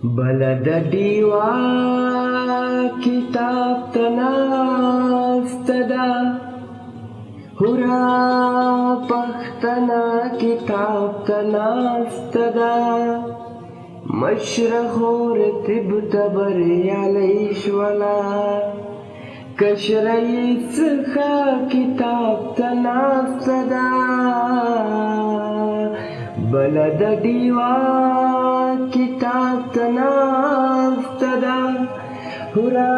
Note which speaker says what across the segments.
Speaker 1: بلد ډیوا کتاب تناستدا هورا پختنا کتاب تناستدا مشرق رتب تبریالی شولا کشرئی څخه کتاب تناستدا بلد ډیوا کتاب تناستدا هورا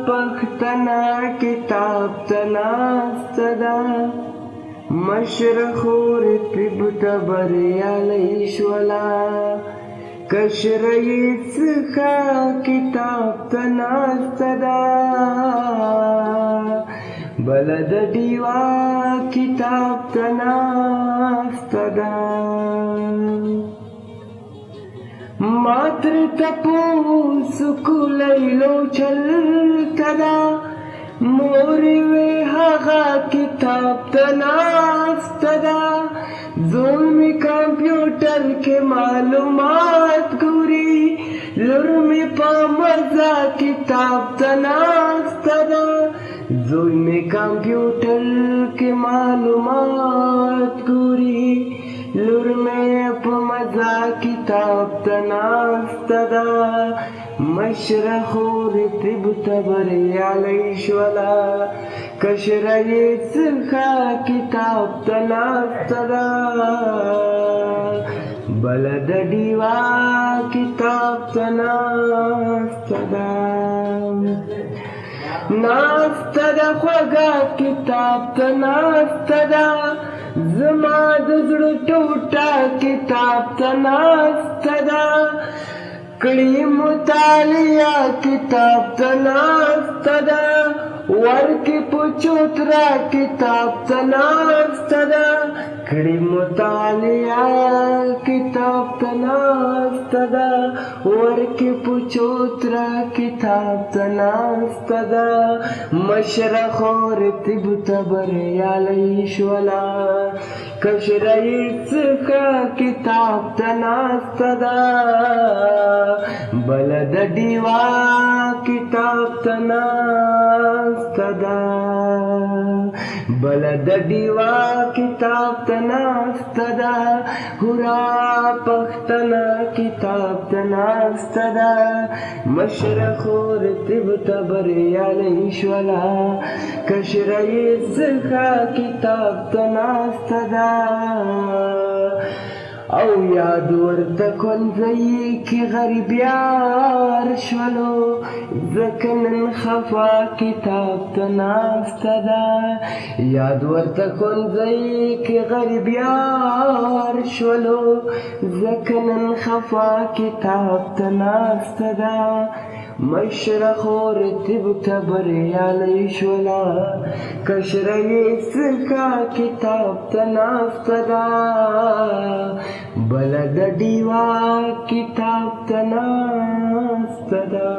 Speaker 1: پختنا کتاب تناستدا مشرق رتب تبریالی شولا کشرئی څخه کتاب تناستدا بلد ډیوا کتاب تناستدا ماتر تپوس کلیلو چلتدا موری وی هغه کتاب تناستدا زومی کمپیوٹر کے معلومات گوری لرمی پا مزا کتاب تناستدا زومی کمپیوٹر کے معلومات گوری لرمی پا مزا کتاب تناستدا مشرق رتب تبریالی شولا کشرئی څخه کتاب تناستدا بلد ډیوا کتاب تناستدا ناستدا خوږه کتاب تناستدا زما د زړه ټوټه کتاب تناستدا کړي مطالعه کتاب تناستدا ورکی پچوترا کتاب تناستدا کړي مطالعه کتاب تناستدا ورکی پچوترا کتاب تناستدا مشرق رتب تبریالی شولا کشرئی څخه کتاب تناستدا بلد ډیوا کتاب تناستدا بلد ډیوا کتاب تناستدا هورا پختنا کتاب تناستدا مشرق رتب تبریالی شولا کشرئی څخه کتاب تناستدا او یاد ورته کونځي کې غریبیار شولو ځکه نن خفا کتاب تناستدا یاد ورته کونځي کې غریبیار شولو ځکه نن خفا کتاب تناستدا مشرق رتب تبریالی شولا کشرئی څخه کتاب تناستدا بلد ډیوا کتاب تناستدا